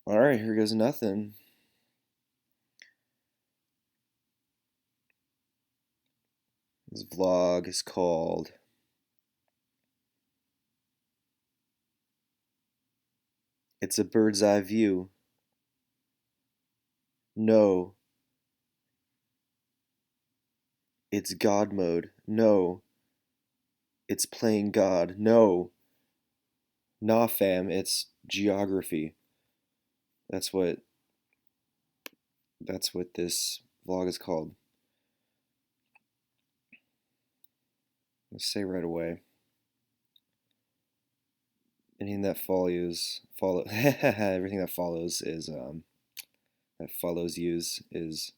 Alright, here goes nothing. This vlog is called It's a Bird's Eye View. No, it's God mode. No, it's playing God. No, nah fam, it's geography. That's what that's what this vlog is called. Let's say right away. Anything that follow everything that follows is that follows use is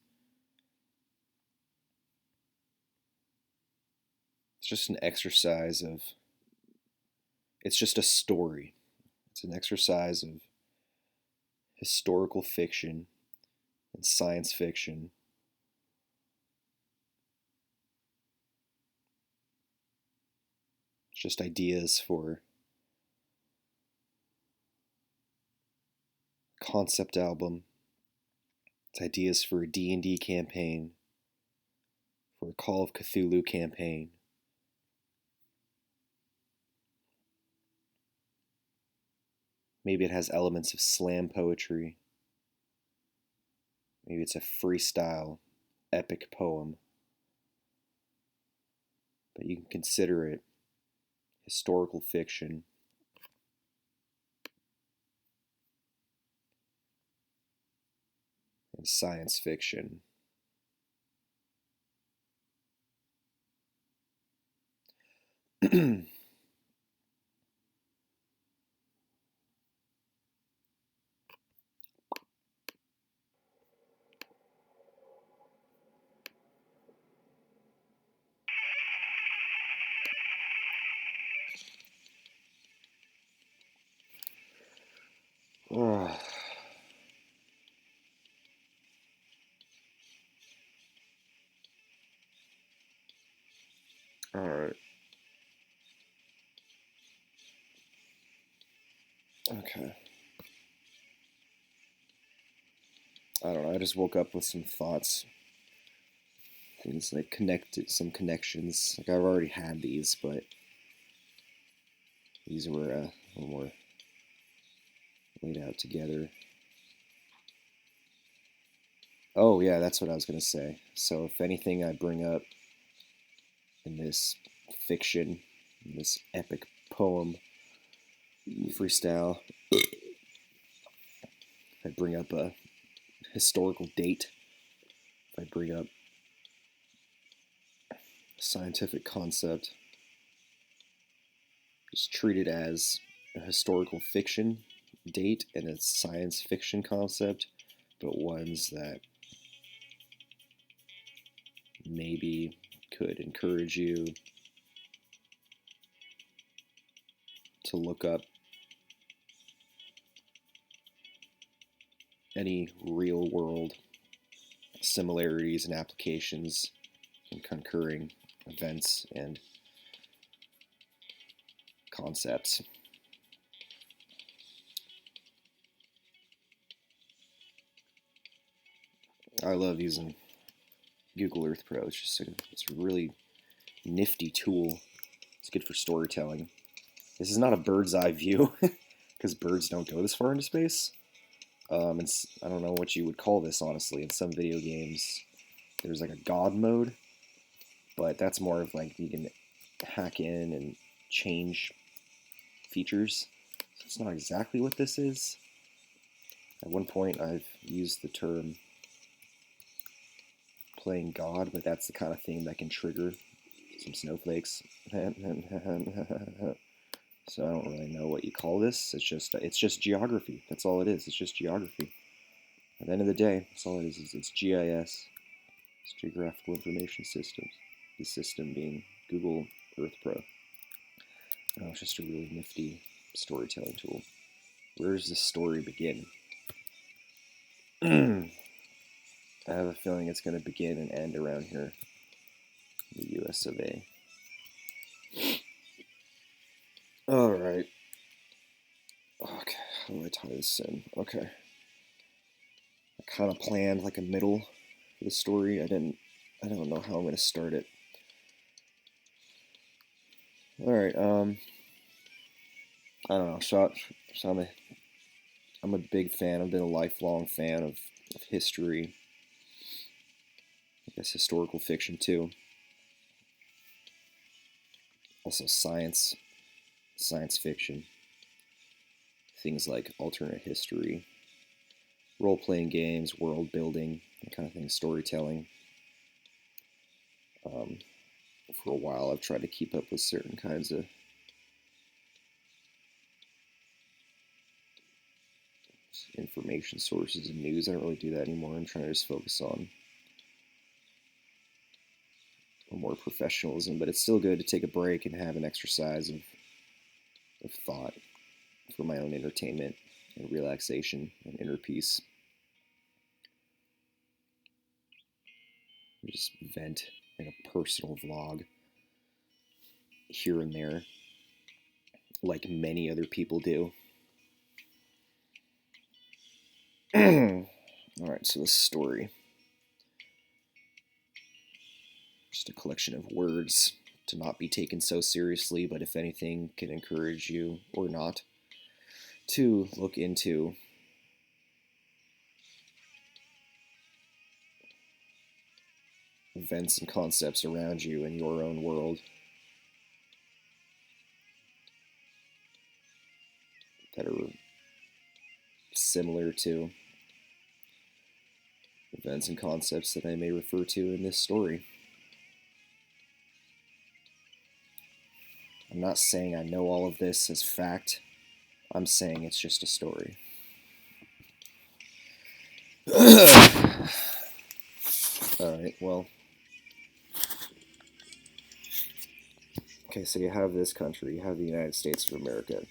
it's just an exercise of it's just a story. It's an exercise of historical fiction and science fiction. It's just ideas for a concept album. It's ideas for a D&D campaign, for a Call of Cthulhu campaign. Maybe it has elements of slam poetry. Maybe it's a freestyle epic poem. But you can consider it historical fiction and science fiction. All right. Okay. I don't know. I just woke up with some thoughts. Things like some connections. Like I've already had these, but these were a little more laid out together. Oh yeah, that's what I was gonna say. So if anything I bring up in this fiction, in this epic poem, freestyle, if I bring up a historical date, if I bring up a scientific concept, just treat it as a historical fiction date and a science fiction concept, but ones that maybe could encourage you to look up any real world similarities and applications and concurring events and concepts. I love using Google Earth Pro. It's a really nifty tool. It's good for storytelling. This is not a bird's eye view because birds don't go this far into space. I don't know what you would call this, honestly. In some video games, there's like a god mode, but that's more of like you can hack in and change features. So it's not exactly what this is. At one point, I've used the term playing God, but that's the kind of thing that can trigger some snowflakes. So I don't really know what you call this. It's just geography. That's all it is. It's just geography. At the end of the day, that's all it is. It's GIS. It's Geographical Information Systems. The system being Google Earth Pro. It's just a really nifty storytelling tool. Where does the story begin? I have a feeling it's going to begin and end around here in the US of A. Alright. Okay, how do I tie this in? Okay. kind of planned like a middle for the story. I don't know how I'm going to start it. All right. I don't know. So I'm a big fan. I've been a lifelong fan of history. I guess historical fiction too. Also science fiction. Things like alternate history, role-playing games, world building, that kind of thing, storytelling. For a while, I've tried to keep up with certain kinds of information sources and news. I don't really do that anymore. I'm trying to just focus on more professionalism, but it's still good to take a break and have an exercise of thought for my own entertainment and relaxation and inner peace. Just vent in a personal vlog here and there, like many other people do. Alright, so this story. Just a collection of words to not be taken so seriously, but if anything can encourage you or not to look into events and concepts around you in your own world that are similar to events and concepts that I may refer to in this story. I'm not saying I know all of this as fact. I'm saying it's just a story. Alright, well. Okay, so you have this country, you have the United States of America.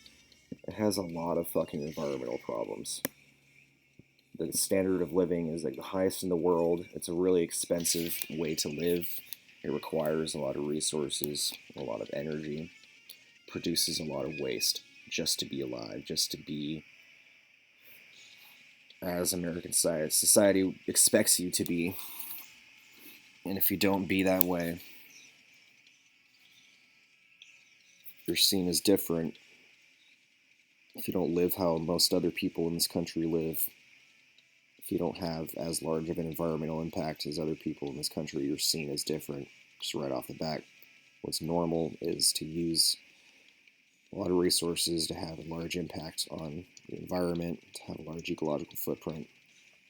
It has a lot of fucking environmental problems. The standard of living is like the highest in the world. It's a really expensive way to live. It requires a lot of resources, a lot of energy, produces a lot of waste just to be alive, just to be as American society expects you to be. And if you don't be that way, you're seen as different. If you don't live how most other people in this country live, if you don't have as large of an environmental impact as other people in this country, you're seen as different just right off the bat. What's normal is to use a lot of resources, to have a large impact on the environment, to have a large ecological footprint,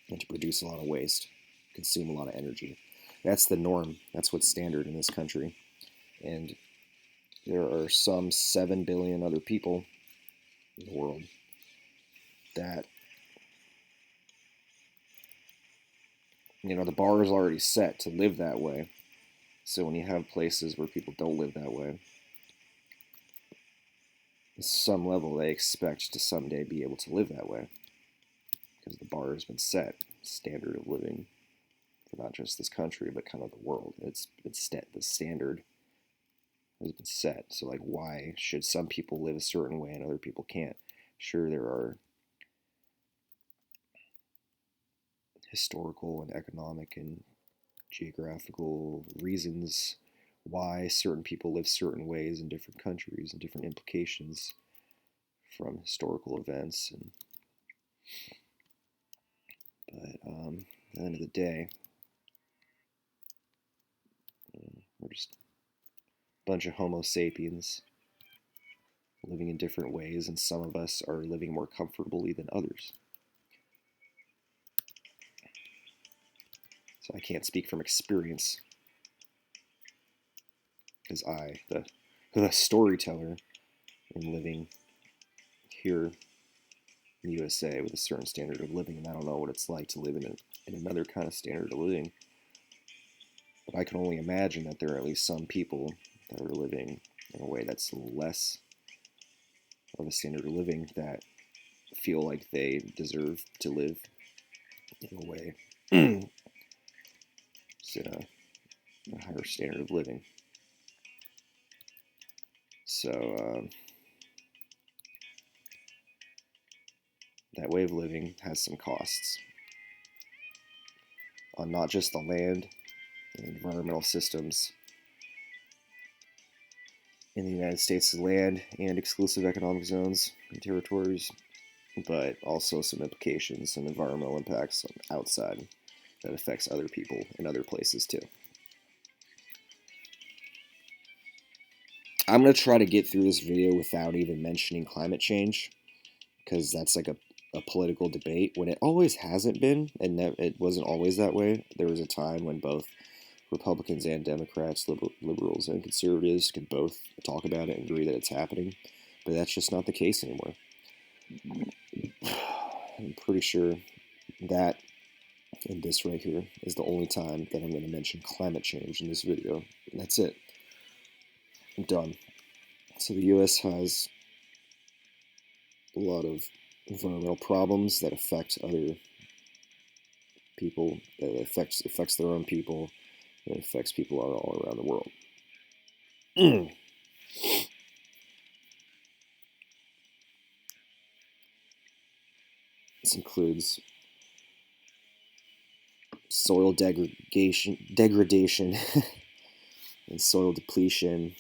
and to produce a lot of waste, consume a lot of energy. That's the norm. That's what's standard in this country. And there are some 7 billion other people in the world that, the bar is already set to live that way. So when you have places where people don't live that way, at some level they expect to someday be able to live that way, because the bar has been set, standard of living for not just this country but kind of the world. The standard has been set. So like, why should some people live a certain way and other people can't? Sure, there are historical and economic and geographical reasons why certain people live certain ways in different countries and different implications from historical events. But at the end of the day, we're just a bunch of Homo sapiens living in different ways, and some of us are living more comfortably than others. So I can't speak from experience, because I, the storyteller, am living here in the USA with a certain standard of living, and I don't know what it's like to live in another kind of standard of living. But I can only imagine that there are at least some people that are living in a way that's less of a standard of living, that feel like they deserve to live in a way it's in a higher standard of living. So that way of living has some costs. on not just the land and environmental systems in the United States' land and exclusive economic zones and territories, but also some implications, some environmental impacts outside that affects other people in other places too. I'm going to try to get through this video without even mentioning climate change, because that's like a political debate when it always hasn't been, and it wasn't always that way. There was a time when both Republicans and Democrats, liberals and conservatives could both talk about it and agree that it's happening, but that's just not the case anymore. I'm pretty sure that and this right here is the only time that I'm going to mention climate change in this video. And that's it. I'm done. So the U.S. has a lot of environmental problems that affect other people, that affects their own people, that affects people all around the world. This includes soil degradation and soil depletion,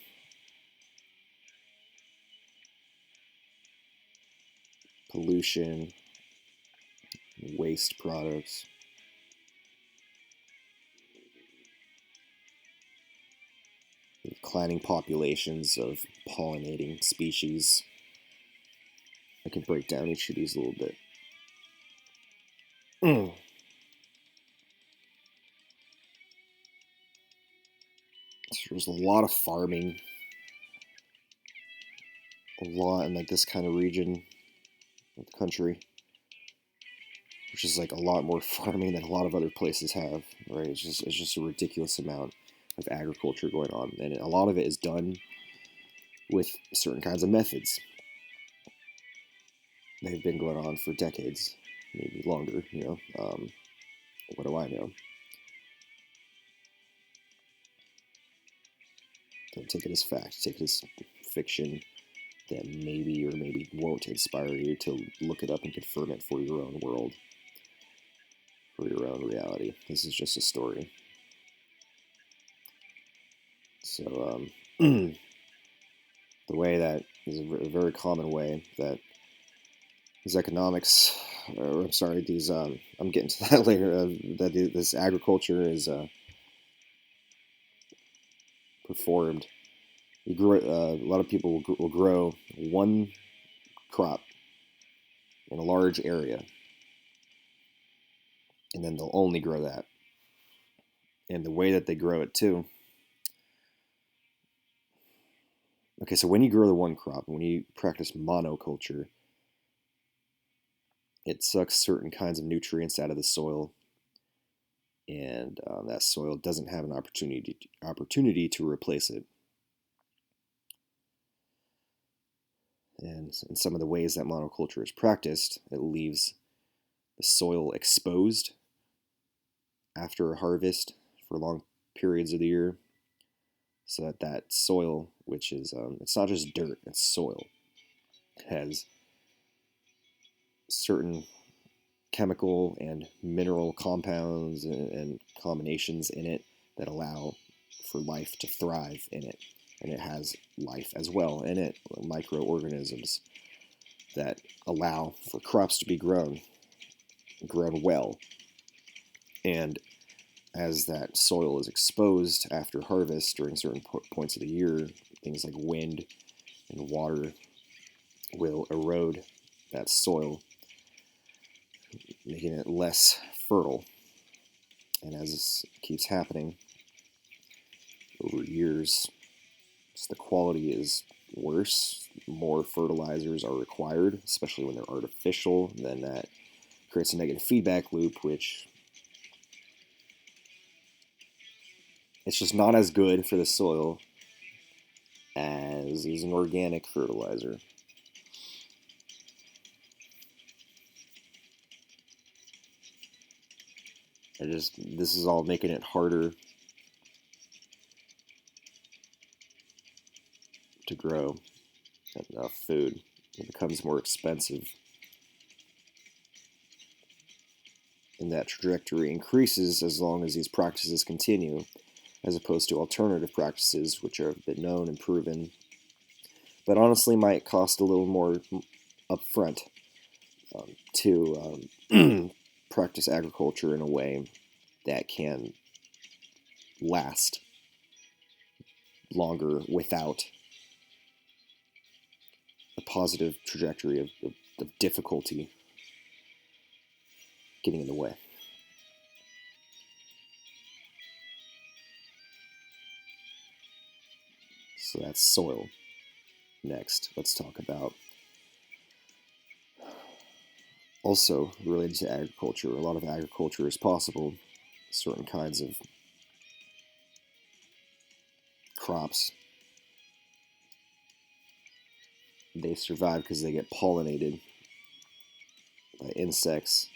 pollution, waste products, declining populations of pollinating species. I can break down each of these a little bit. So there's a lot of farming, a lot in like this kind of region of the country, which is like a lot more farming than a lot of other places have, right? It's just a ridiculous amount of agriculture going on, and a lot of it is done with certain kinds of methods. They've been going on for decades, maybe longer, you know. What do I know? Don't take it as fact, take it as fiction that maybe or maybe won't inspire you to look it up and confirm it for your own world, for your own reality. This is just a story. So the way that is a very common way that these economics, or I'm sorry, these I'm getting to that later. That this agriculture is performed. You grow, a lot of people will grow one crop in a large area, and then they'll only grow that. And the way that they grow it too. Okay, so when you grow the one crop, when you practice monoculture, it sucks certain kinds of nutrients out of the soil, and that soil doesn't have an opportunity to replace it. And in some of the ways that monoculture is practiced, it leaves the soil exposed after a harvest for long periods of the year, so that that soil, which is it's not just dirt, it's soil, has certain chemical and mineral compounds and combinations in it that allow for life to thrive in it. And it has life as well in it, microorganisms that allow for crops to be grown well. And as that soil is exposed after harvest during certain points of the year, things like wind and water will erode that soil, making it less fertile. And as this keeps happening over years, so the quality is worse, more fertilizers are required, especially when they're artificial. Then that creates a negative feedback loop, which it's just not as good for the soil as is an organic fertilizer. This is all making it harder to grow enough food. It becomes more expensive. and that trajectory increases as long as these practices continue, as opposed to alternative practices which are a bit known and proven, but honestly might cost a little more upfront to practice agriculture in a way that can last longer without a positive trajectory of difficulty getting in the way. So that's soil. Next, let's talk about, also related to agriculture, a lot of agriculture is possible. Certain kinds of crops, they survive because they get pollinated by insects,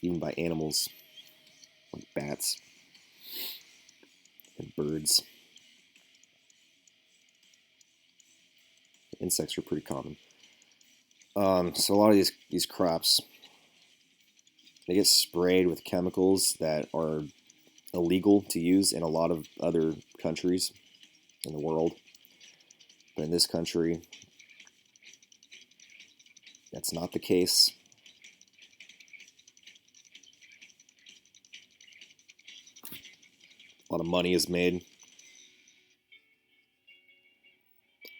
even by animals like bats and birds. Insects are pretty common. So a lot of these crops, they get sprayed with chemicals that are illegal to use in a lot of other countries in the world. But in this country, that's not the case. A lot of money is made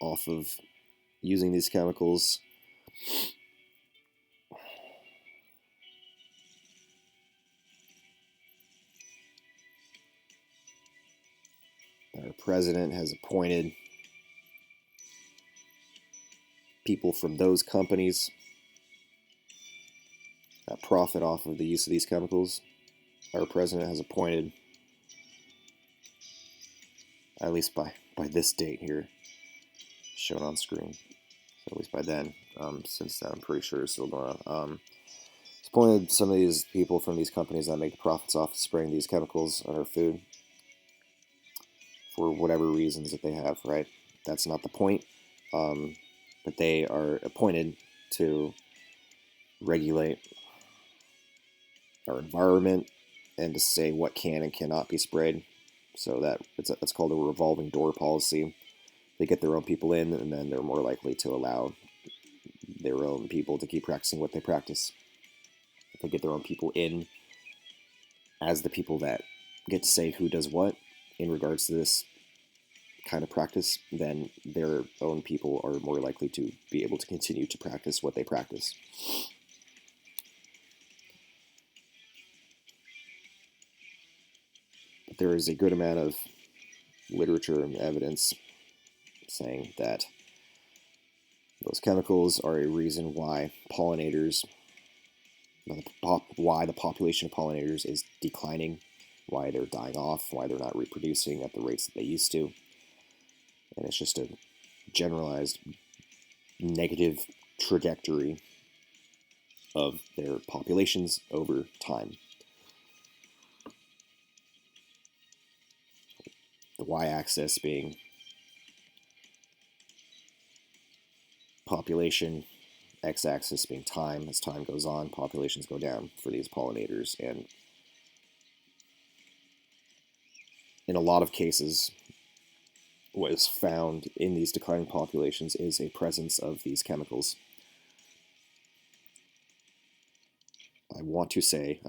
off of using these chemicals. Our president has appointed people from those companies that profit off of the use of these chemicals. Our president has appointed, at least by this date here, shown on screen, so at least by then, since then I'm pretty sure it's still going on, it's appointed some of these people from these companies that make profits off of spraying these chemicals on our food for whatever reasons that they have, right? That's not the point, but they are appointed to regulate our environment and to say what can and cannot be sprayed. So that's called a revolving door policy. They get their own people in, and then they're more likely to allow their own people to keep practicing what they practice. If they get their own people in as the people that get to say who does what in regards to this kind of practice, then their own people are more likely to be able to continue to practice what they practice. But there is a good amount of literature and evidence saying that those chemicals are a reason why pollinators, why the population of pollinators is declining, why they're dying off, why they're not reproducing at the rates that they used to. And it's just a generalized negative trajectory of their populations over time. The y-axis being population, x-axis being time. As time goes on, populations go down for these pollinators, and in a lot of cases, what is found in these declining populations is a presence of these chemicals. I want to say,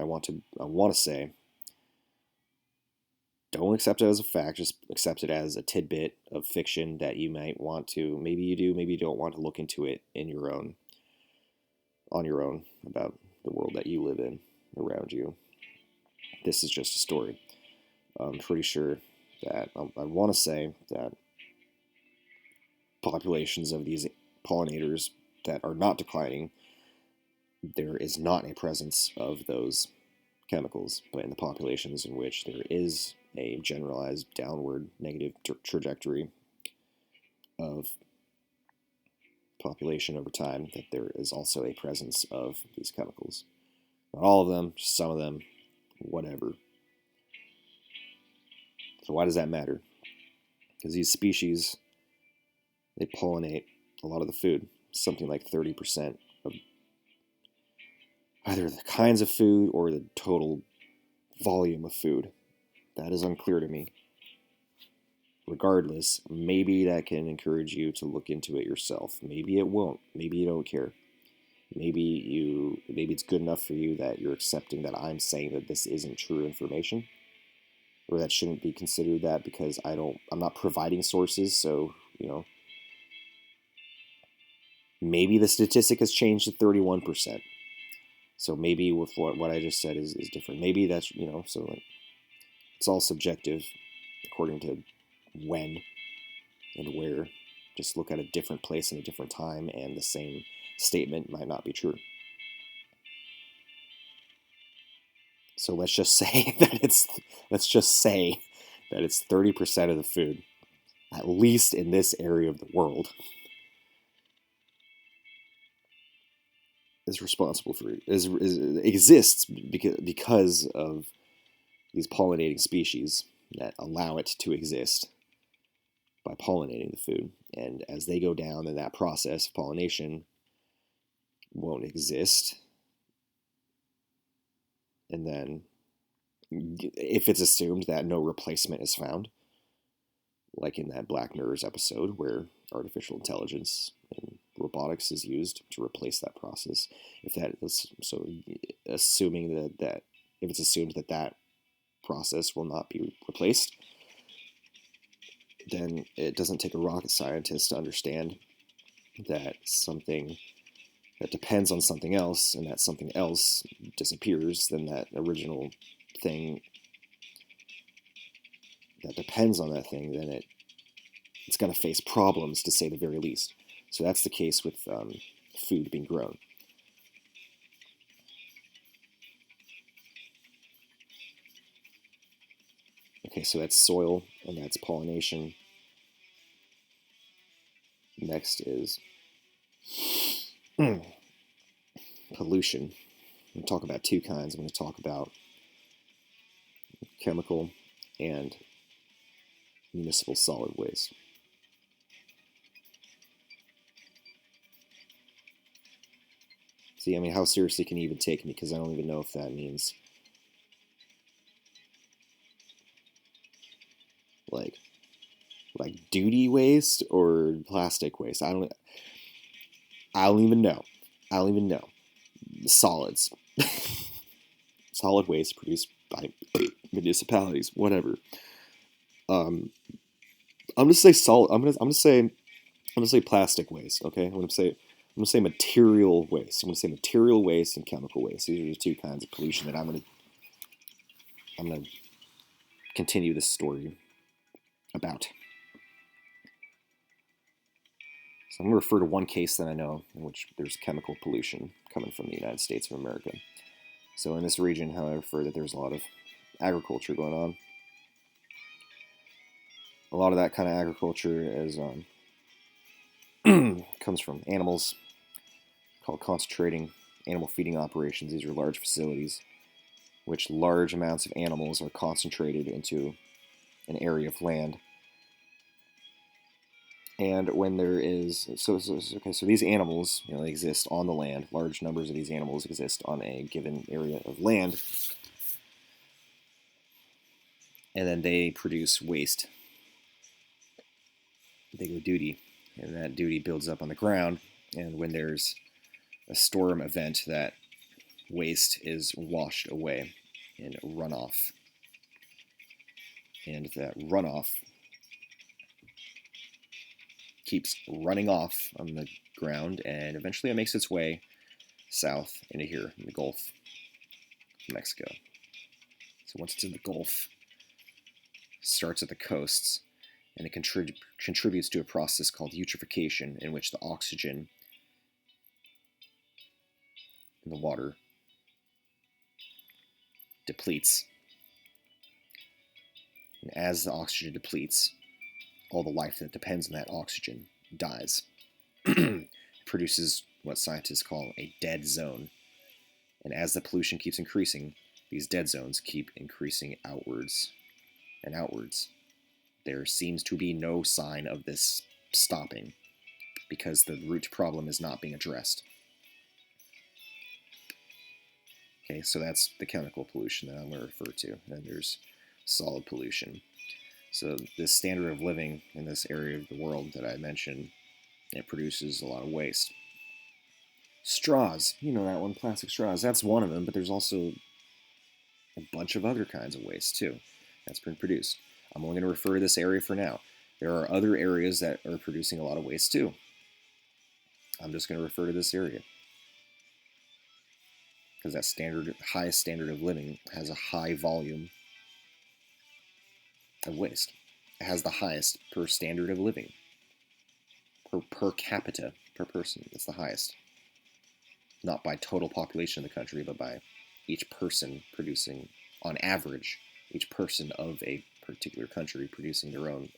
don't accept it as a fact, just accept it as a tidbit of fiction that you might want to, maybe you do, maybe you don't want to look into it on your own about the world that you live in around you. This is just a story. I'm pretty sure that I want to say that populations of these pollinators that are not declining, there is not a presence of those chemicals, but in the populations in which there is a generalized downward negative trajectory of population over time, that there is also a presence of these chemicals. Not all of them, just some of them, whatever. So why does that matter? Because these species, they pollinate a lot of the food, something like 30% of either the kinds of food or the total volume of food. That is unclear to me. Regardless, maybe that can encourage you to look into it yourself. Maybe it won't. Maybe you don't care. Maybe it's good enough for you that you're accepting that I'm saying that this isn't true information, or that shouldn't be considered that because I'm not providing sources. So maybe the statistic has changed to 31%. So maybe with what I just said is different. Maybe that's so like it's all subjective according to when and where. Just look at a different place and a different time, and the same statement might not be true. So let's just say that it's 30% of the food, at least in this area of the world, is responsible for exists because of these pollinating species that allow it to exist by pollinating the food. And as they go down, then that process of pollination won't exist. And then if it's assumed that no replacement is found, like in that Black Mirror's episode where artificial intelligence and robotics is used to replace that process, assuming that if it's assumed that that process will not be replaced, then it doesn't take a rocket scientist to understand that something that depends on something else, and that something else disappears, then that original thing that depends on that thing, then it's going to face problems, to say the very least. So that's the case with food being grown. Okay, so that's soil, and that's pollination. Next is pollution. I'm going to talk about two kinds. I'm going to talk about chemical and municipal solid waste. See, I mean, how seriously can you even take me? Because I don't even know if that means like duty waste or plastic waste. I don't even know. Solids. Solid waste produced by municipalities, whatever. I'm gonna say solid. I'm gonna say plastic waste. Okay, I'm gonna say material waste. I'm gonna say material waste and chemical waste. These are the two kinds of pollution that I'm gonna continue this story about. So I'm going to refer to one case that I know in which there's chemical pollution coming from the United States of America. So in this region, how I refer that there's a lot of agriculture going on. A lot of that kind of agriculture is comes from animals, called concentrating animal feeding operations. These are large facilities which large amounts of animals are concentrated into an area of land. And when there is so these animals, they exist on the land. Large numbers of these animals exist on a given area of land, and then they produce waste. They go duty, and that duty builds up on the ground. And when there's a storm event, that waste is washed away in runoff, and that runoff keeps running off on the ground, and eventually it makes its way south into here in the Gulf of Mexico. So once it's in the Gulf, it starts at the coasts, and it contributes to a process called eutrophication, in which the oxygen in the water depletes. And as the oxygen depletes, all the life that depends on that oxygen dies. Produces what scientists call a dead zone. And as the pollution keeps increasing, these dead zones keep increasing outwards and outwards. There seems to be no sign of this stopping because the root problem is not being addressed. Okay, so that's the chemical pollution that I'm going to refer to. And there's solid pollution. So this standard of living in this area of the world that I mentioned, it produces a lot of waste. Straws, you know that one, plastic straws, that's one of them, but there's also a bunch of other kinds of waste too that's been produced. I'm only going to refer to this area for now. There are other areas that are producing a lot of waste too. I'm just going to refer to this area because that highest standard of living has a high volume of waste. It has the highest per standard of living, per capita, per person. It's the highest. Not by total population of the country, but by each person producing, on average, each person of a particular country producing their own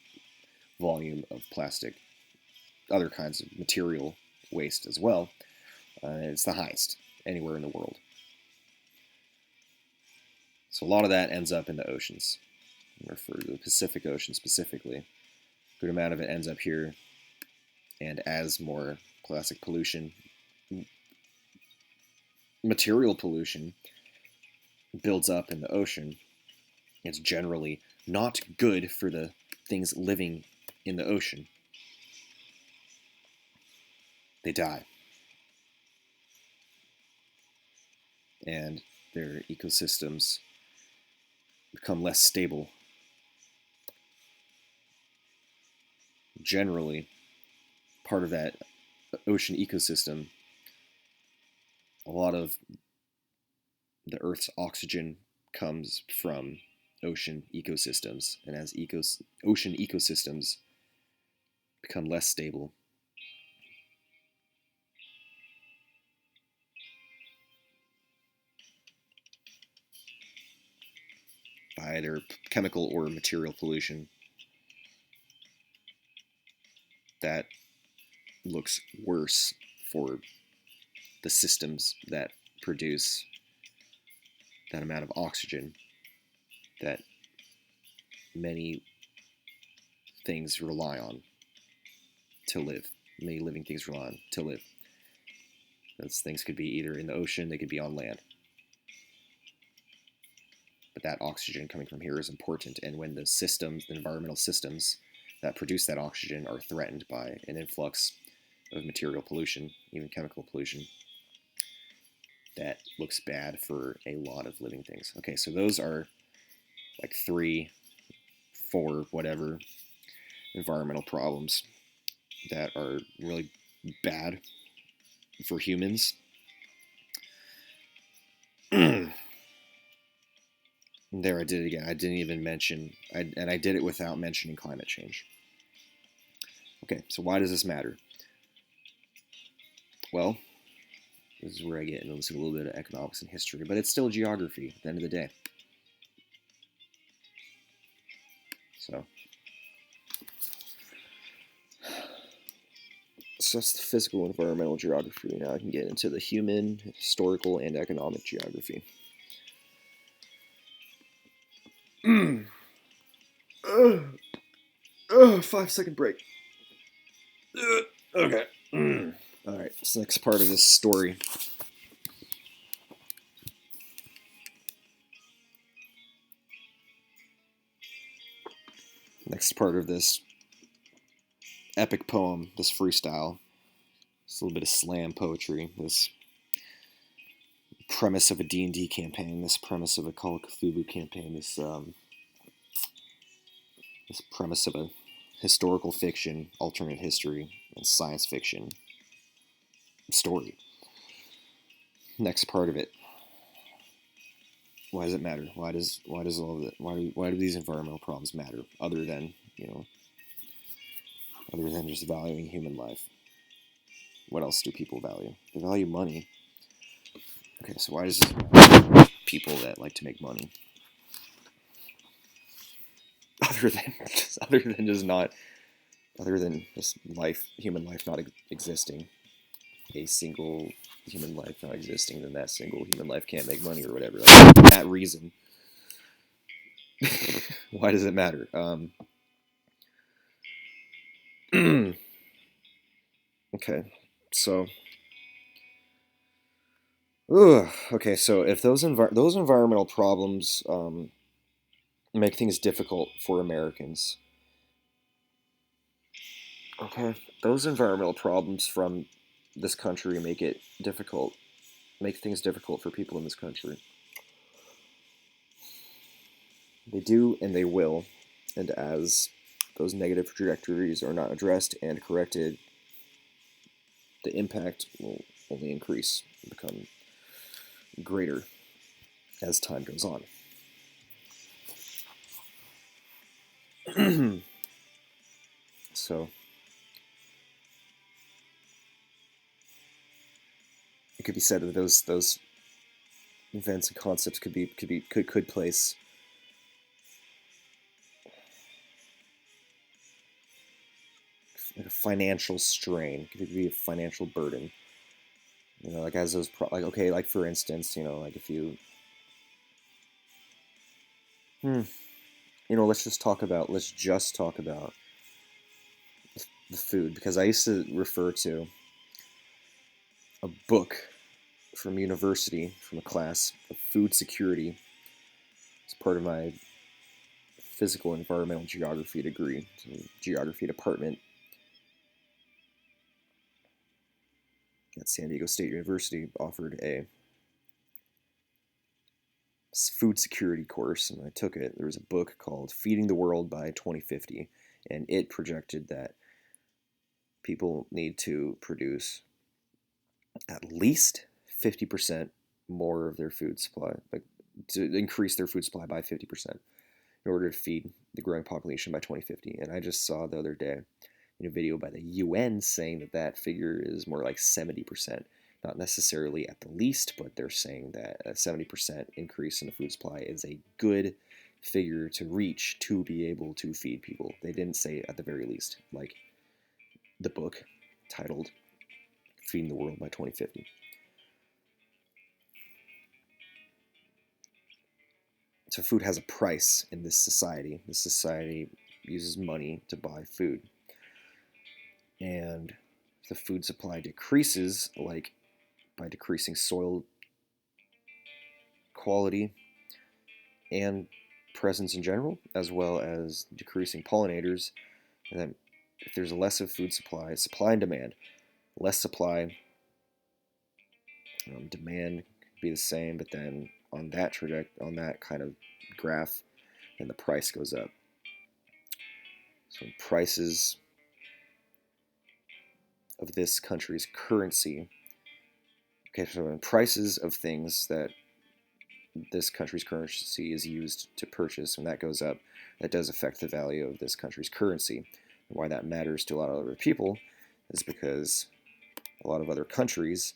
volume of plastic, other kinds of material waste as well. It's the highest anywhere in the world. So a lot of that ends up in the oceans. I refer to the Pacific Ocean specifically. A good amount of it ends up here, and as more plastic pollution, material pollution builds up in the ocean, it's generally not good for the things living in the ocean. They die. And their ecosystems become less stable. Generally, part of that ocean ecosystem, a lot of the Earth's oxygen comes from ocean ecosystems. And as ocean ecosystems become less stable, by either chemical or material pollution, that looks worse for the systems that produce that amount of oxygen that many things rely on to live. Many living things rely on to live. Those things could be either in the ocean, they could be on land. But that oxygen coming from here is important, and when the systems, the environmental systems that produce that oxygen are threatened by an influx of material pollution, even chemical pollution, that looks bad for a lot of living things. Okay, so those are like 3, 4, whatever environmental problems that are really bad for humans. There, I did it again. I didn't even mention, and I did it without mentioning climate change. Okay, so why does this matter? Well, this is where I get into a little bit of economics and history, but it's still geography at the end of the day. So that's the physical environmental geography. Now I can get into the human, historical, and economic geography. 5-second break. Okay. Alright, so next part of this story. Next part of this epic poem, this freestyle. It's a little bit of slam poetry. This premise of a D&D campaign, this premise of a Call of Cthulhu campaign, this premise of a historical fiction, alternate history, and science fiction story. Next part of it. Why does it matter? Why does all of it? Why do these environmental problems matter? Other than just valuing human life. What else do people value? They value money. Okay, so why does this matter? People that like to make money? Other than just human life not existing, a single human life not existing, then that single human life can't make money or whatever. Like, that reason. Why does it matter? Okay, so Ugh. Okay, so if those environmental problems make things difficult for Americans, okay, those environmental problems from this country make things difficult for people in this country. They do and they will, and as those negative trajectories are not addressed and corrected, the impact will only increase and become greater as time goes on. So it could be said that those events and concepts could place like a financial strain, could be a financial burden. Like as those like okay, like for instance, like if you let's just talk about the food, because I used to refer to a book from university, from a class of food security. It's part of my physical environmental geography degree, so geography department at San Diego State University offered a food security course, and I took it. There was a book called Feeding the World by 2050, and it projected that people need to produce at least 50% more of their food supply, like to increase their food supply by 50% in order to feed the growing population by 2050. And I just saw the other day in a video by the UN saying that that figure is more like 70%. Not necessarily at the least, but they're saying that a 70% increase in the food supply is a good figure to reach to be able to feed people. They didn't say at the very least, like the book titled Feeding the World by 2050. So food has a price in this society. This society uses money to buy food. And the food supply decreases, like by decreasing soil quality and presence in general, as well as decreasing pollinators. And then if there's less of food supply, supply and demand, less supply, demand could be the same, but then on that kind of graph, then the price goes up. So prices of this country's currency, okay, so when prices of things that this country's currency is used to purchase, when that goes up, that does affect the value of this country's currency. And why that matters to a lot of other people is because a lot of other countries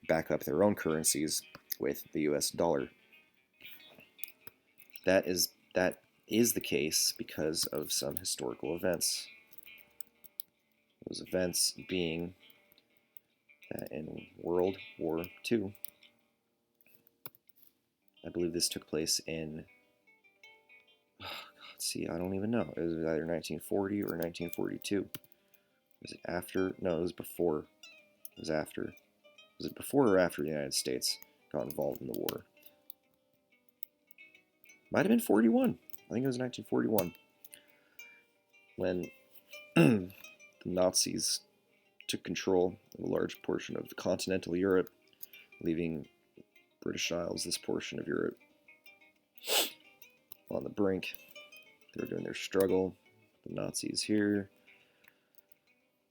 back up their own currencies with the US dollar. That is the case because of some historical events. Those events being that in World War II, I believe this took place in, I don't even know. It was either 1940 or 1942. Was it after? No, it was before. It was after. Was it before or after the United States got involved in the war? Might have been 41. I think it was 1941 when the Nazis took control of a large portion of continental Europe, leaving British Isles, this portion of Europe, on the brink. They were doing their struggle. The Nazis here.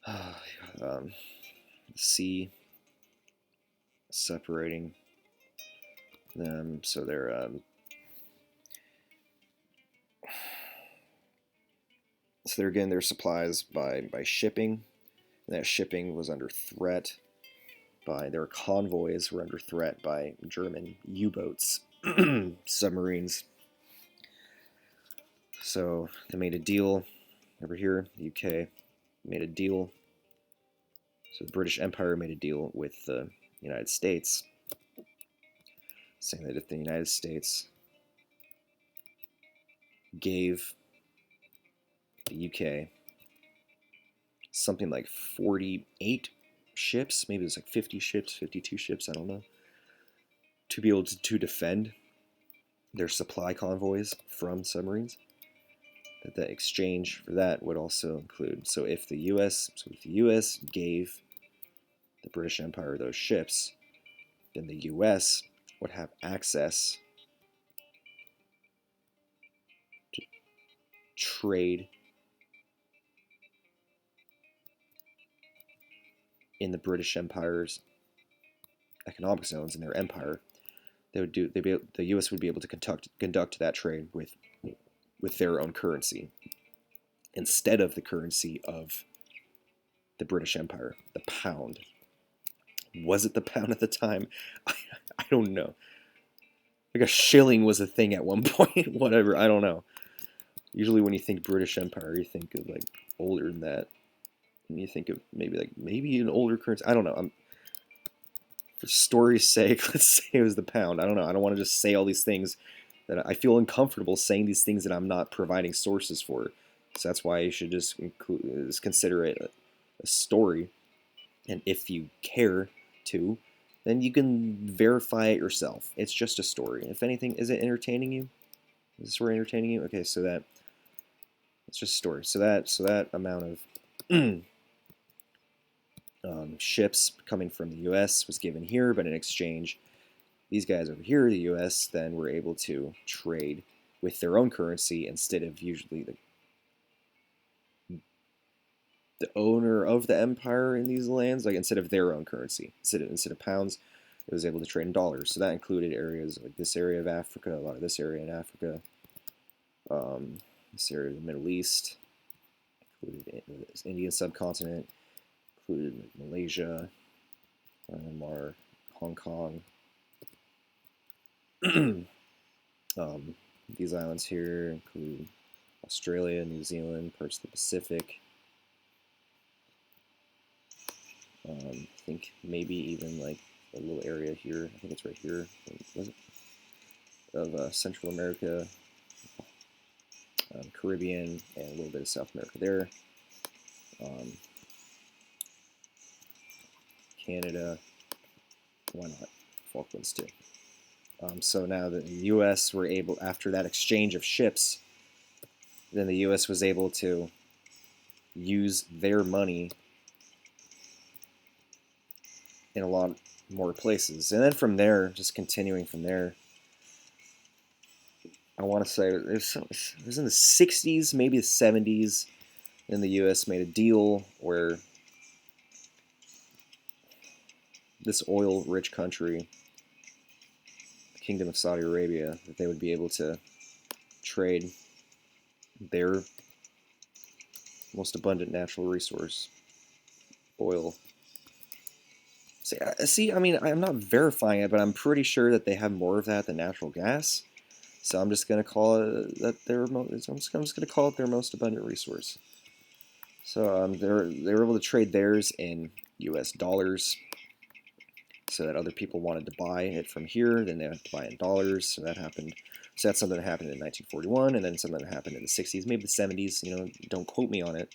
The sea separating them, so they're getting their supplies by shipping. And that shipping was under threat by their convoys were under threat by German U-boats, submarines. So they made a deal over here. The UK made a deal. So the British Empire made a deal with the United States, saying that if the United States gave the UK something like 48 ships, maybe it was like 50 ships, 52 ships, I don't know, to be able to defend their supply convoys from submarines. That the exchange for that would also include, so if the U.S. gave the British Empire those ships, then the U.S. would have access to trade in the British Empire's economic zones in their empire. The U.S. would be able to conduct that trade with their own currency instead of the currency of the British Empire, the pound. Was it the pound at the time? I don't know. Like a shilling was a thing at one point. Whatever, I don't know. Usually when you think British Empire, you think of like older than that. And you think of maybe an older currency. I don't know. For story's sake, let's say it was the pound. I don't know. I don't want to just say all these things that I feel uncomfortable saying these things that I'm not providing sources for. So that's why you should just consider it a story. And if you care to, then you can verify it yourself. It's just a story. If anything, is it entertaining you? Is this story entertaining you? Okay, so it's just a story. So that amount of ships coming from the U.S. was given here, but in exchange, these guys over here, the U.S., then were able to trade with their own currency instead of usually the owner of the empire in these lands, like instead of their own currency, instead of pounds, it was able to trade in dollars. So that included areas like this area of Africa, a lot of this area in Africa, this area of the Middle East, included the Indian subcontinent, included Malaysia, Myanmar, Hong Kong. These islands here include Australia, New Zealand, parts of the Pacific. I think maybe even like a little area here. I think it's right here. Was it? Of Central America, Caribbean, and a little bit of South America there. Canada. Why not? Falklands too. So now the U.S. were able, after that exchange of ships, then the U.S. was able to use their money in a lot more places. And then from there, just continuing from there, I want to say it was in the 60s, maybe the 70s, and the U.S. made a deal where this oil-rich country, the Kingdom of Saudi Arabia, that they would be able to trade their most abundant natural resource, oil. See, I mean, I'm not verifying it, but I'm pretty sure that they have more of that than natural gas. So I'm just gonna call it that I'm just gonna call it their most abundant resource. So they were able to trade theirs in U.S. dollars, so that other people wanted to buy it from here. Then they had to buy it in dollars. So that happened. So that's something that happened in 1941, and then something that happened in the 60s, maybe the 70s. You know, don't quote me on it.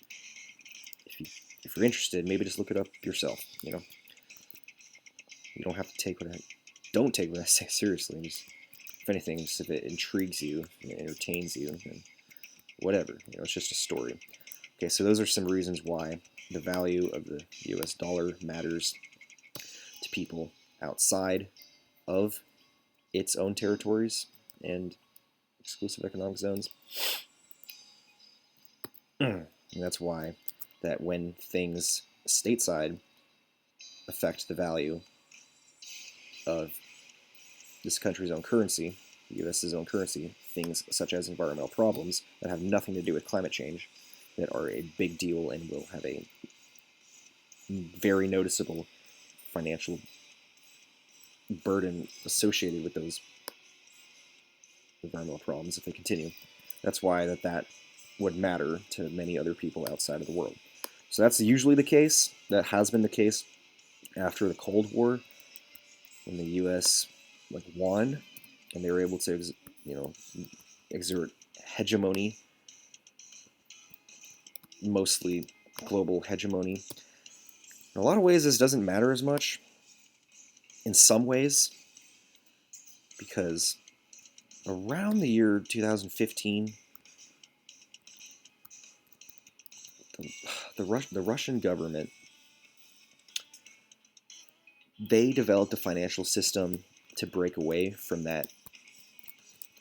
If you're interested, maybe just look it up yourself. You know, you don't have to take don't take what I say seriously. Just, if anything, just if it intrigues you, and it entertains you, then whatever. You know, it's just a story. Okay, so those are some reasons why the value of the U.S. dollar matters to people outside of its own territories and exclusive economic zones. And that's why that when things stateside affect the value of this country's own currency, the U.S.'s own currency, things such as environmental problems that have nothing to do with climate change, that are a big deal and will have a very noticeable financial burden associated with those environmental problems if they continue. That's why that would matter to many other people outside of the world. So that's usually the case. That has been the case after the Cold War, when the U.S. won, and they were able to, exert hegemony, mostly global hegemony. In a lot of ways, this doesn't matter as much. In some ways, because around the year 2015, the Russian government, they developed a financial system to break away from that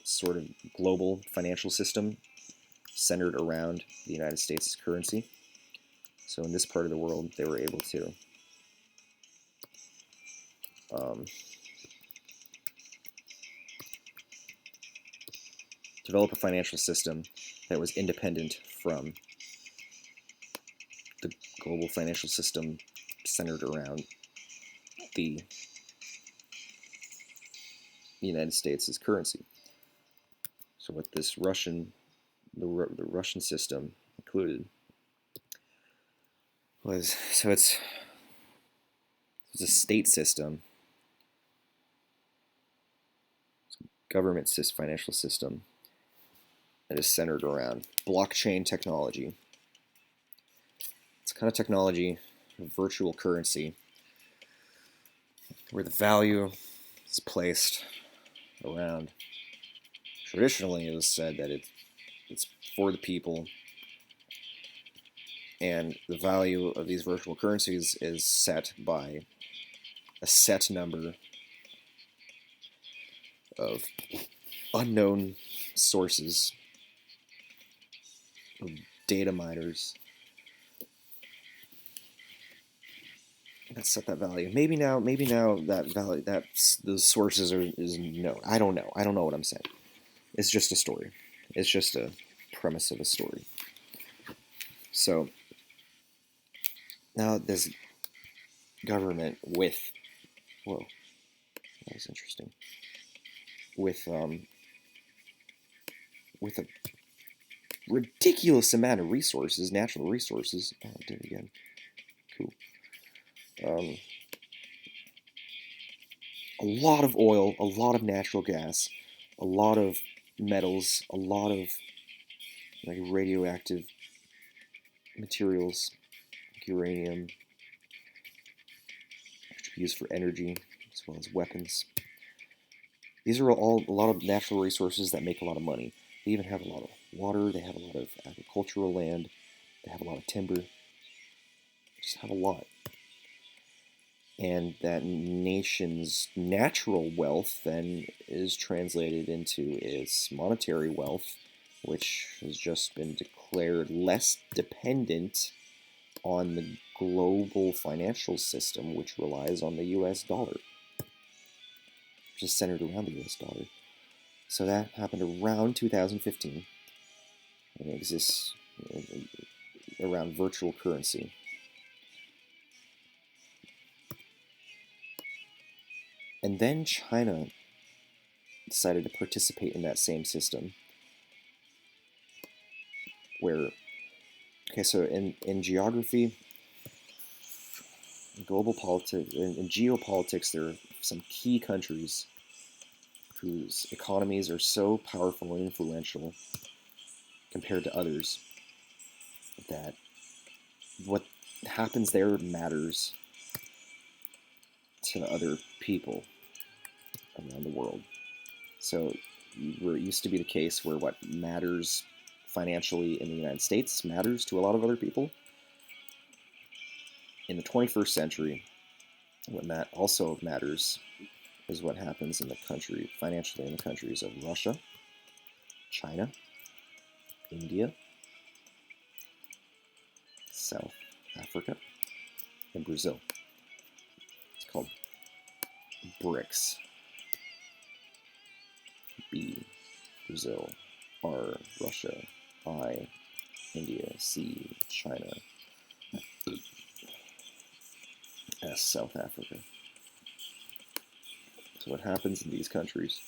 sort of global financial system centered around the United States' currency. So in this part of the world, they were able to develop a financial system that was independent from the global financial system centered around the United States' currency. So what this the Russian system included was, so it's a state system, government financial system that is centered around blockchain technology. It's kind of technology, virtual currency, where the value is placed around. Traditionally, it was said that it's for the people, and the value of these virtual currencies is set by a set number of unknown sources, data miners, that set that value. Maybe now that value, those sources is no. I don't know. I don't know what I'm saying. It's just a story. It's just a premise of a story. So now this government with, whoa, that was interesting. With a ridiculous amount of resources, natural resources. Oh, I did it again. Cool. A lot of oil, a lot of natural gas, a lot of metals, a lot of like radioactive materials, like uranium, which can be used for energy as well as weapons. These are all a lot of natural resources that make a lot of money. They even have a lot of water, they have a lot of agricultural land, they have a lot of timber. They just have a lot. And that nation's natural wealth then is translated into its monetary wealth, which has just been declared less dependent on the global financial system, which relies on the US dollar, which is centered around the US dollar. So that happened around 2015, and it exists around virtual currency. And then China decided to participate in that same system, where, okay, so in geography, global politics, in geopolitics, there are some key countries whose economies are so powerful and influential compared to others that what happens there matters to other people around the world. So where it used to be the case where what matters financially in the United States matters to a lot of other people. In the 21st century, what also matters is what happens in the country, financially in the countries of Russia, China, India, South Africa, and Brazil. It's called BRICS. B, Brazil. R, Russia. I, India. C, China. S, South Africa. So what happens in these countries?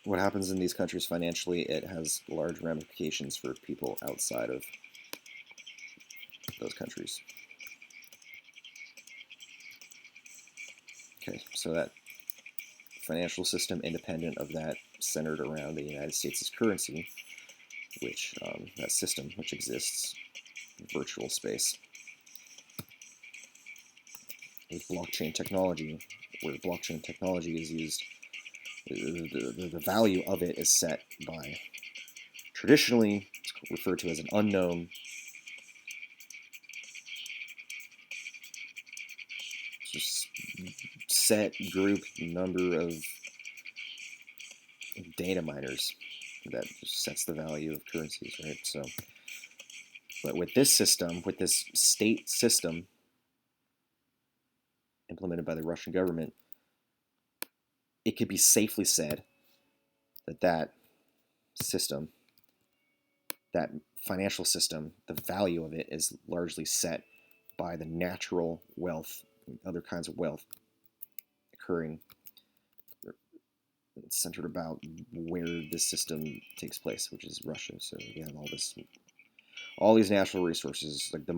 What happens in these countries financially, it has large ramifications for people outside of those countries. Okay, so that financial system independent of that centered around the United States' currency, which that system which exists in virtual space. with blockchain technology, where blockchain technology is used, the value of it is set by, traditionally it's referred to as an unknown, just set group number of data miners that just sets the value of currencies, right? So, but with this system, with this state system implemented by the Russian government, it could be safely said that that system, that financial system, the value of it is largely set by the natural wealth and other kinds of wealth occurring. It's centered about where this system takes place, which is Russia. So you have all these natural resources, like the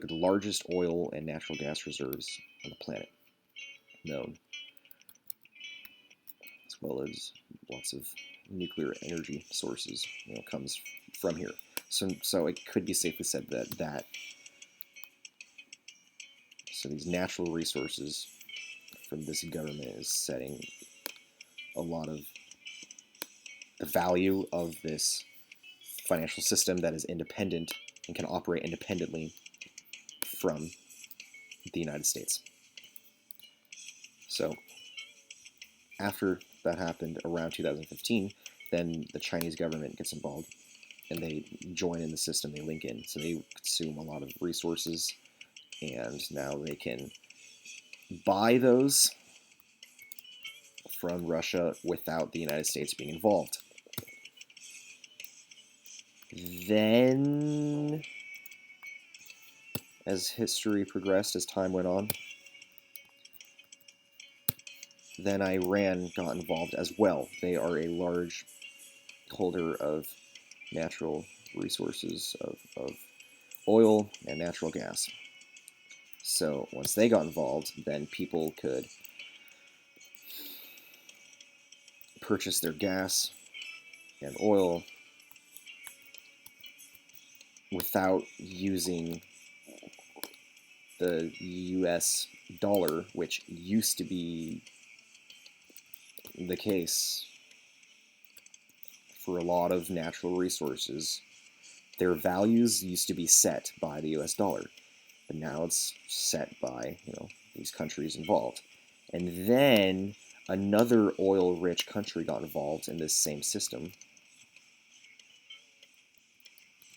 largest oil and natural gas reserves on the planet known, as well as lots of nuclear energy sources, comes from here. So it could be safely said that so these natural resources from this government is setting a lot of the value of this financial system that is independent and can operate independently from the United States. So after that happened around 2015, then the Chinese government gets involved and they join in the system, they link in. So they consume a lot of resources, and now they can buy those from Russia without the United States being involved. Then, as history progressed, as time went on, then Iran got involved as well. They are a large holder of natural resources of oil and natural gas. So once they got involved, then people could purchase their gas and oil without using the US dollar, which used to be the case for a lot of natural resources. Their values used to be set by the US dollar, but now it's set by, these countries involved. And then another oil-rich country got involved in this same system,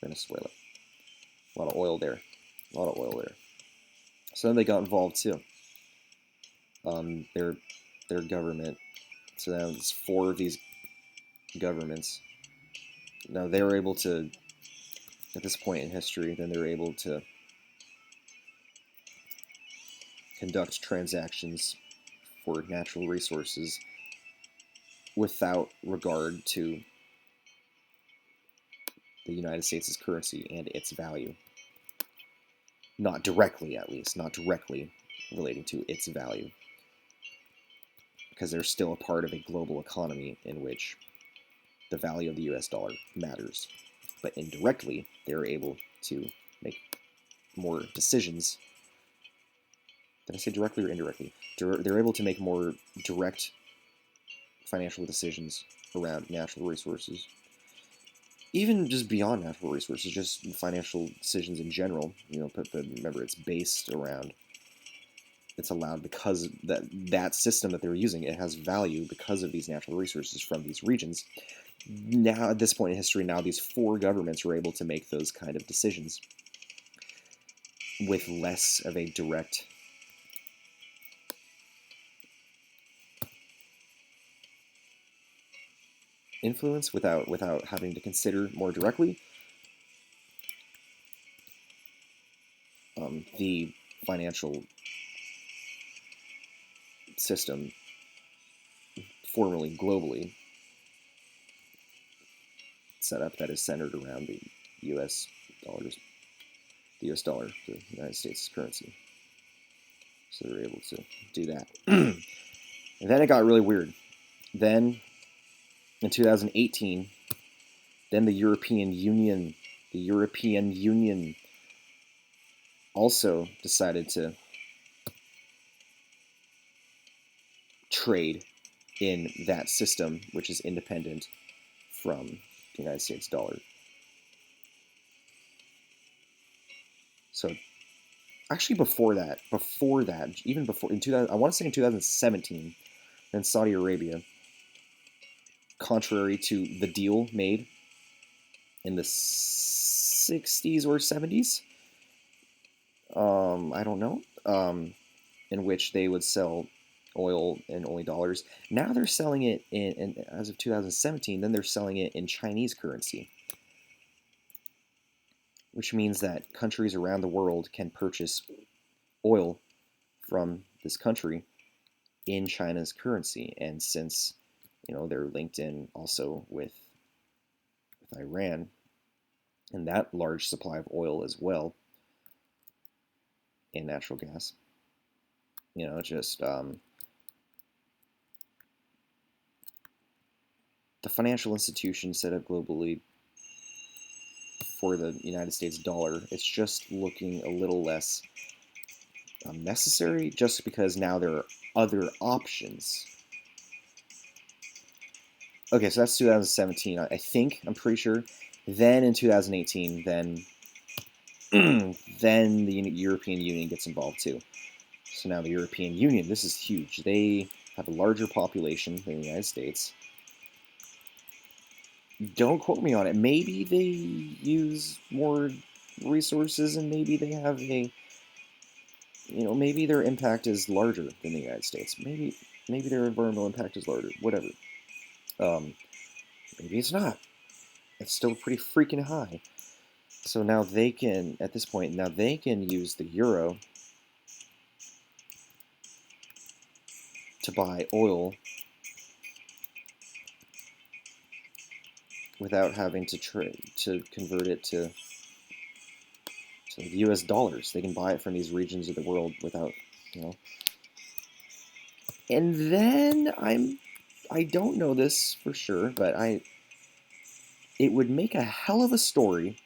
Venezuela. A lot of oil there. So then they got involved too. Their government. So now it's 4 of these governments. Now they were able to, at this point in history, then they're able to conduct transactions for natural resources without regard to the United States' currency and its value. Not directly, at least. Not directly relating to its value. Because they're still a part of a global economy in which the value of the US dollar matters. But indirectly, they're able to make more decisions. Did I say directly or indirectly? They're able to make more direct financial decisions around natural resources. Even just beyond natural resources, just financial decisions in general. But remember, it's based around, it's allowed because that system that they're using, it has value because of these natural resources from these regions. Now, at this point in history, now these 4 governments are able to make those kind of decisions with less of a direct influence, without having to consider more directly the financial system formerly globally set up that is centered around the US dollars, the US dollar, the United States currency. So they're able to do that. And then it got really weird. Then in 2018, then the European Union also decided to trade in that system, which is independent from the United States dollar. So actually before that, even before, in 2000, I want to say in 2017, in Saudi Arabia, contrary to the deal made in the 60s or 70s, I don't know, in which they would sell oil in only dollars. Now they're selling it as of 2017, then they're selling it in Chinese currency, which means that countries around the world can purchase oil from this country in China's currency. And since they're linked in also with Iran and that large supply of oil as well, and natural gas, just the financial institution set up globally for the United States dollar, it's just looking a little less necessary, just because now there are other options. Okay, so that's 2017. I think, I'm pretty sure. Then in 2018, then the European Union gets involved too. So now the European Union, this is huge. They have a larger population than the United States. Don't quote me on it. Maybe they use more resources, and maybe they have maybe their impact is larger than the United States. Maybe their environmental impact is larger. Whatever. Maybe it's not. It's still pretty freaking high. So now they can, at this point, now they can use the euro to buy oil without having to convert it to U.S. dollars. They can buy it from these regions of the world without, And then I don't know this for sure, but it would make a hell of a story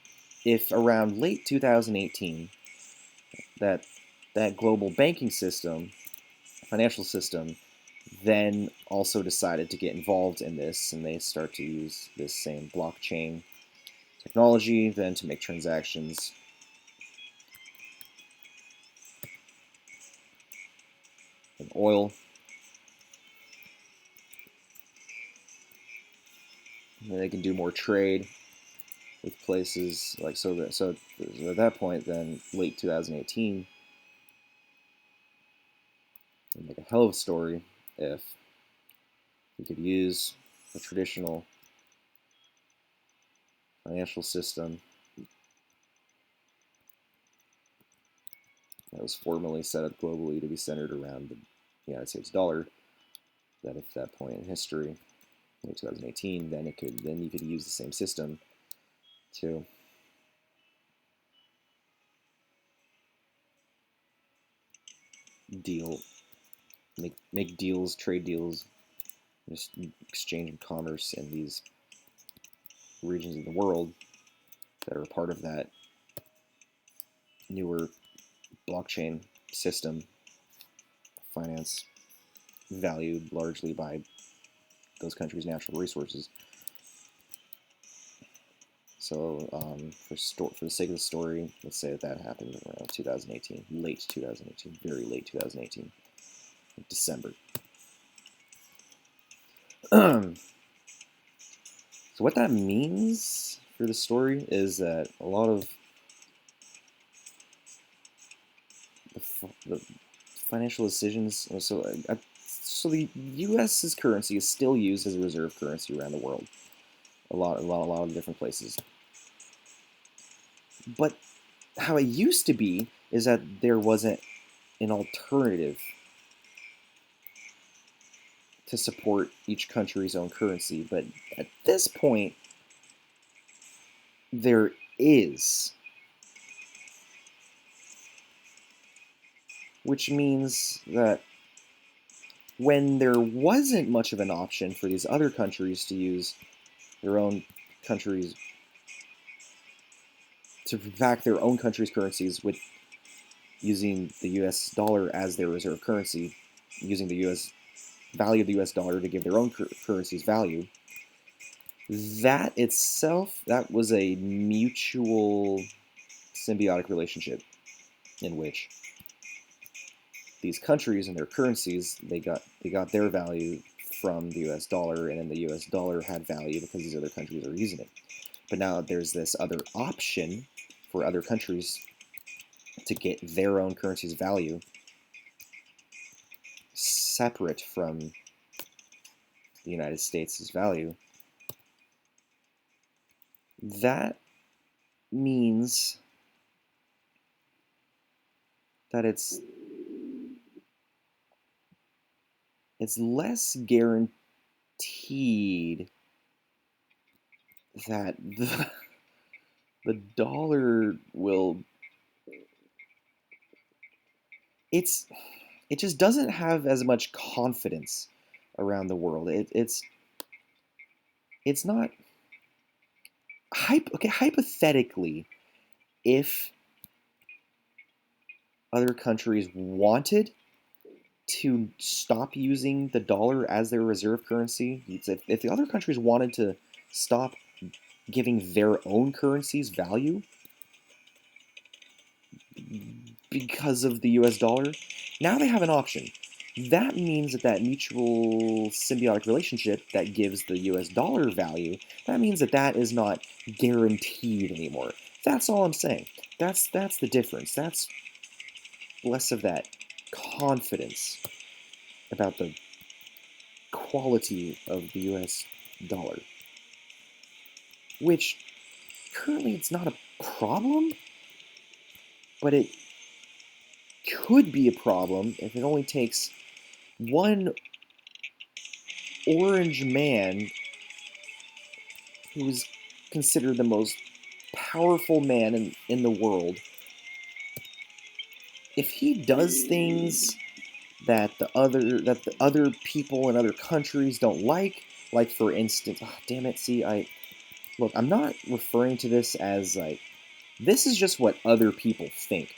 if around late 2018 that global banking system, financial system, then also decided to get involved in this, and they start to use this same blockchain technology then to make transactions in oil. And they can do more trade with places like so at that point, then late 2018, it'd make a hell of a story if we could use a traditional financial system that was formally set up globally to be centered around the United States dollar. That at that point in history, in 2018, then you could use the same system to make deals, trade deals, just exchange commerce in these regions of the world that are a part of that newer blockchain system, finance valued largely by those countries' natural resources. So for the sake of the story, let's say that happened around 2018, late 2018, very late 2018, December. So what that means for the story is that a lot of the financial decisions, so the U.S.'s currency is still used as a reserve currency around the world, a lot of different places. But how it used to be is that there wasn't an alternative to support each country's own currency. But at this point, there is. Which means that when there wasn't much of an option for these other countries to use their own countries, to back their own country's currencies with using the US dollar as their reserve currency, using the US value of the US dollar to give their own currencies value. That itself, that was a mutual symbiotic relationship in which these countries and their currencies, they got their value from the US dollar, and then the US dollar had value because these other countries are using it. But now there's this other option for other countries to get their own currency's value separate from the United States' value. That means that it's less guaranteed that the dollar will. It just doesn't have as much confidence around the world. It's not. Okay, hypothetically, if other countries wanted to stop using the dollar as their reserve currency, if the other countries wanted to stop giving their own currencies value because of the US dollar, now they have an option. That means that mutual symbiotic relationship that gives the US dollar value, that means that is not guaranteed anymore. That's all I'm saying. That's the difference. That's less of that confidence about the quality of the US dollar, which currently it's not a problem, but it could be a problem if it only takes one orange man who is considered the most powerful man in the world. If he does things that the other people in other countries don't like for instance, oh, damn it, see, I'm not referring to this as like, this is just what other people think.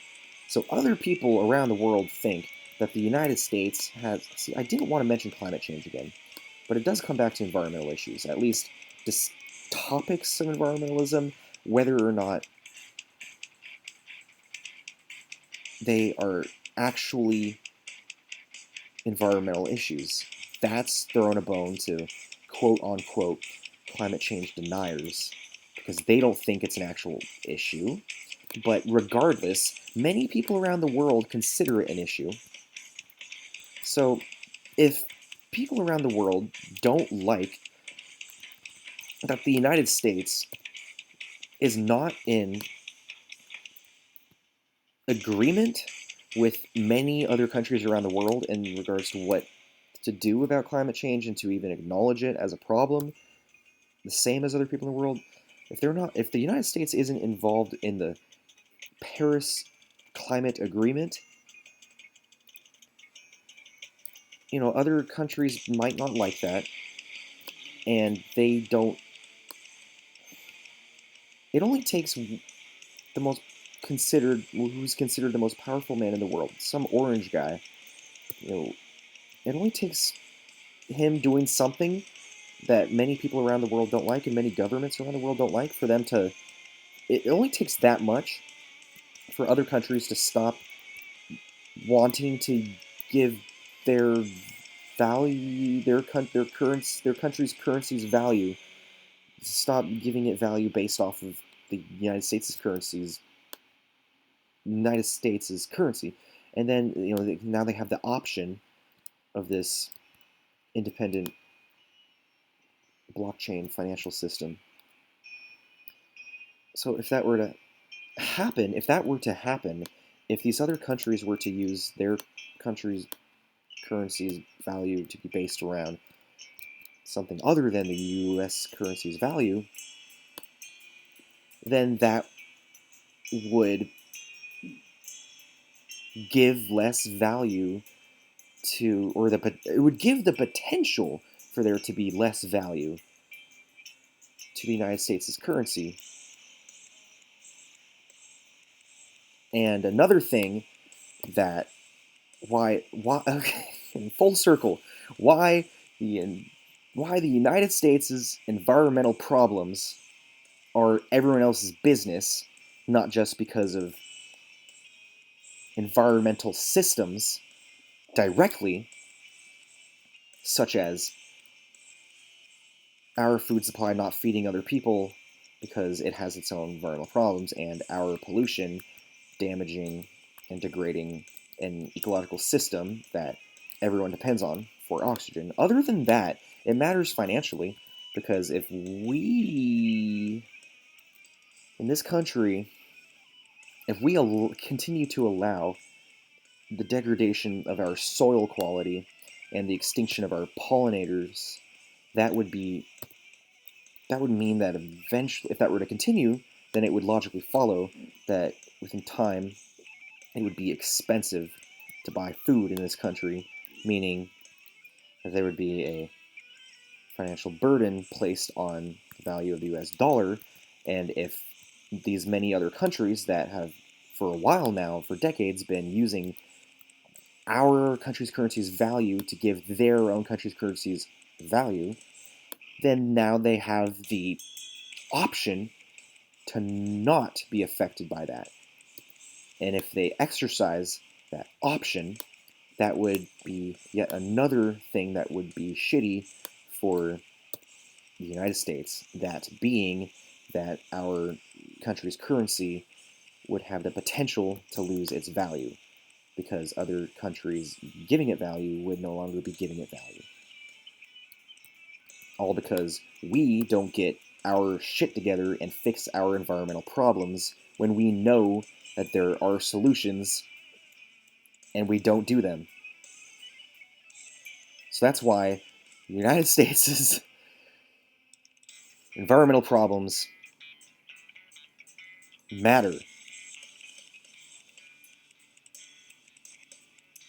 So other people around the world think that the United States has, see, I didn't want to mention climate change again, but it does come back to environmental issues, at least just topics of environmentalism, whether or not they are actually environmental issues. That's throwing a bone to quote-unquote climate change deniers, because they don't think it's an actual issue. But regardless, many people around the world consider it an issue. So if people around the world don't like that the United States is not in agreement with many other countries around the world in regards to what to do about climate change and to even acknowledge it as a problem, the same as other people in the world, if the United States isn't involved in the Paris Climate Agreement, other countries might not like that, and they don't. It only takes the most who's considered the most powerful man in the world, some orange guy. It only takes him doing something that many people around the world don't like, and many governments around the world don't like, for them to. It only takes that much for other countries to stop wanting to give their value, their country's currency's value, stop giving it value based off of the United States' currency, and then now they have the option of this independent blockchain financial system. So if that were to happen, if these other countries were to use their country's currency's value to be based around something other than the US currency's value, then that would give less value to, or it would give the potential for there to be less value to the United States' currency. And another thing that okay, full circle, why the United States' environmental problems are everyone else's business, not just because of environmental systems directly, such as our food supply not feeding other people because it has its own environmental problems, and our pollution damaging and degrading an ecological system that everyone depends on for oxygen. Other than that, it matters financially, because if we, in this country, if we continue to allow the degradation of our soil quality and the extinction of our pollinators, that would mean that eventually, if that were to continue, then it would logically follow that within time it would be expensive to buy food in this country, meaning that there would be a financial burden placed on the value of the US dollar. And if these many other countries that have, for a while now, for decades, been using our country's currency's value to give their own country's currency's value, then now they have the option to not be affected by that. And if they exercise that option, that would be yet another thing that would be shitty for the United States, that being that our country's currency would have the potential to lose its value, because other countries giving it value would no longer be giving it value. All because we don't get our shit together and fix our environmental problems when we know that there are solutions and we don't do them. So that's why the United States' environmental problems matter